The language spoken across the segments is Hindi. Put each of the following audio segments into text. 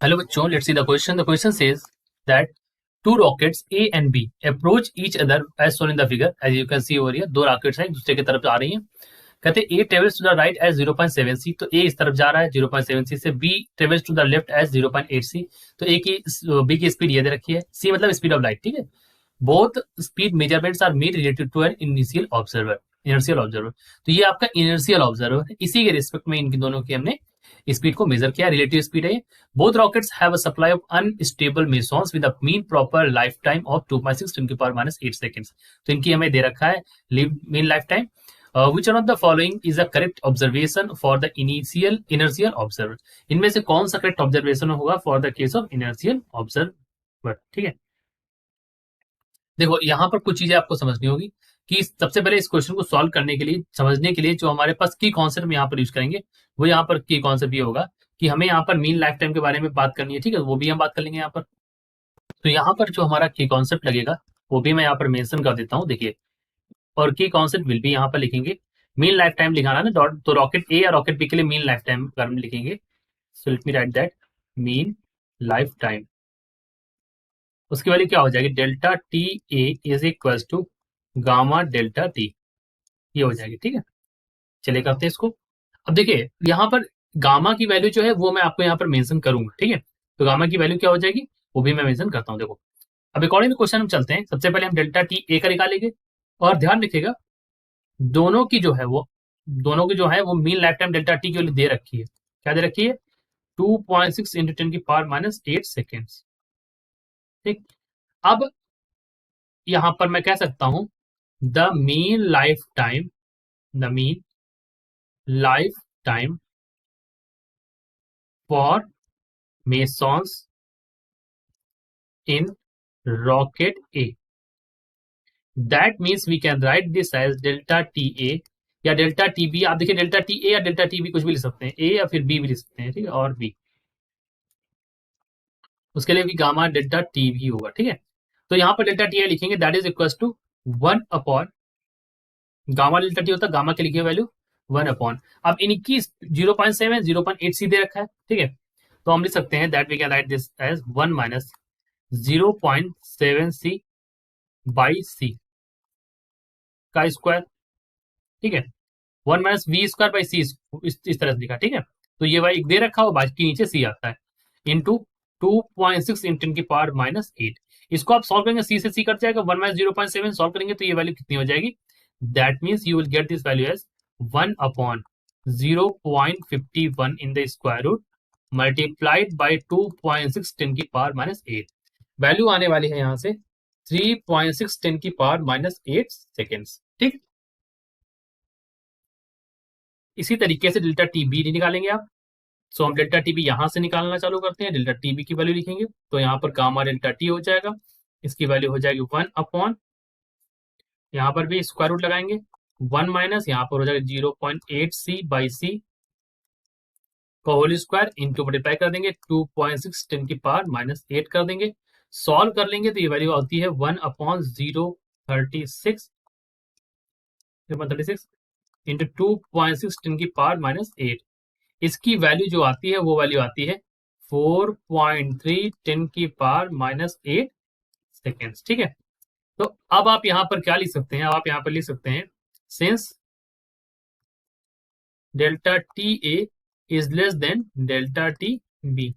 Hello bachcho, let's see the question. The question says that two rockets A and B approach each other as shown in the figure. As you can see over here, दो रॉकेट्स हैं एक दूसरे की तरफ आ रही हैं. कहते हैं A travels to the right as 0.7 c, तो A इस तरफ जा रहा है 0.7 c से. B travels to the left as 0.8 c, तो A की B की स्पीड ये दे रखी है. C मतलब स्पीड ऑफ लाइट. ठीक है. Both speed measurements are made related to an initial observer, inertial observer. तो ये आपका इनर्शियल ऑब्जर्वर है. इसी के रिस्पेक्ट में इनकी दोनों की हमने स्पीड को मेजर किया. रिलेटिव स्पीड है. Both rockets have a supply of unstable mesons with a mean proper lifetime of 2.6 10 की पावर -8 सेकंड्स. तो इनकी हमें दे रखा है mean life time. Which one of the following is a correct observation for the inertial observer? इनमें से कौन सा करेक्ट ऑब्जर्वेशन होगा for the case of inertial observer. ठीक है. देखो यहाँ पर कुछ चीजें आपको समझनी होगी कि सबसे पहले इस क्वेश्चन को सॉल्व करने के लिए, समझने के लिए जो हमारे पास की कॉन्सेप्ट यहाँ पर यूज करेंगे, वो यहाँ पर की कॉन्सेप्ट ये होगा कि हमें यहाँ पर मीन लाइफ टाइम के बारे में बात करनी है. ठीक है, वो भी हम बात कर लेंगे यहाँ पर. तो यहाँ पर जो हमारा की कॉन्सेप्ट लगेगा वो भी मैं यहाँ पर मेंशन कर देता हूँ. देखिए, और की कॉन्सेप्ट विल भी यहाँ पर लिखेंगे. मीन लाइफ टाइम लिखाना ना, तो रॉकेट ए या रॉकेट बी के लिए मीन लाइफ टाइम लिखेंगे. So let me write that mean life time. उसकी वैल्यू क्या हो जाएगी? Delta T A is equal to gamma delta T. ये हो जाएगी. ठीक है, चलिए करते हैं इसको. अब देखिए यहाँ पर गामा की वैल्यू जो है वो मैं आपको यहाँ पर मेंशन करूंगा. ठीक है, तो गामा की वैल्यू क्या हो जाएगी वो भी मैं मेंशन करता हूँ. देखो, अब अकॉर्डिंग टू क्वेश्चन हम चलते हैं. सबसे पहले हम डेल्टा टी ए का निकालेंगे और ध्यान रखिएगा दोनों की जो है वो mean life time delta T की वैल्यू दे रखी है. क्या दे रखी है? 2.6 इंटू 10 की पावर -8 सेकेंड्स. ठीक. अब यहां पर मैं कह सकता हूं the mean life time for mesons in rocket A. That means we can write this as delta T A या डेल्टा टी बी. आप देखिए डेल्टा टी ए या डेल्टा टी बी कुछ भी लिख सकते हैं, ए या फिर बी भी लिख सकते हैं. ठीक है, और बी उसके लिए भी गामा डेल्टा टी भी होगा. ठीक है, तो यहाँ पर डेल्टा टी ए लिखेंगे that is equal to 1 upon gamma delta T होता है, गामा के लिखिए वैल्यू 1 अपॉन. अब इनकी 0.7 0.8 सी दे रखा है. ठीक है, तो हम लिख सकते हैं that we can write this as 1 minus 0.7 c by c का स्क्वायर. ठीक है, 1 minus v square by c, इस तरह से लिखा. ठीक है, तो ये वाई दे रखा हो, बाकी नीचे सी आता है इंटू 2.6 इंटू 10 की पावर -8. इसको आप सॉल्व करेंगे, सी से सी कट जाएगा. 1 माइनस 0.7 सॉल्व करेंगे तो ये वैल्यू कितनी हो जाएगी? That means you will get this value as 1 upon 0.51 in the square root multiplied by 2.6 10 की पावर -8. वैल्यू आने वाली है यहाँ से 3.6 10 की पावर -8 सेकेंड्स. ठीक, इसी तरीके से डेल्टा टी बी निकालेंगे आप. सो हम डेल्टा टी बी यहां से निकालना चालू करते हैं. डेल्टा टी बी की वैल्यू लिखेंगे तो यहाँ पर गामा डेल्टा टी हो जाएगा. इसकी वैल्यू हो जाएगी 1 अपॉन, यहाँ पर भी स्क्वायर रूट लगाएंगे, 1 माइनस यहाँ पर हो जाएगा 0.8 सी बाई सी का होल स्क्वायर इंटू मल्टीप्लाई कर देंगे 2.6 10 की पावर -8 कर देंगे. सॉल्व कर लेंगे तो ये वैल्यू आती है 1 अपॉन 0.36 इंटू 2.6 10 की पावर -8. इसकी वैल्यू जो आती है वो वैल्यू आती है 4.3 10 की पावर -8 सेकेंड्स. ठीक है, तो अब आप यहां पर क्या लिख सकते हैं? आप यहां पर लिख सकते हैं since delta T A is less than delta T B,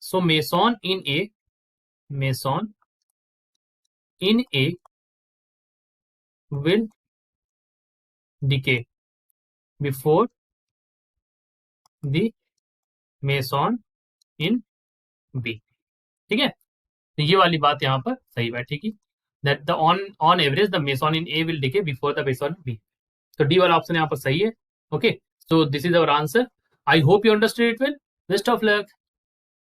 so meson in A will decay before the meson in B. ठीक है, तो ये वाली बात यहाँ पर सही बैठेगी. That the on average the meson in A will decay before the meson in B. तो डी वाला ऑप्शन यहाँ पर सही है. Okay, so this is our answer. I hope you understood it well. Best of luck.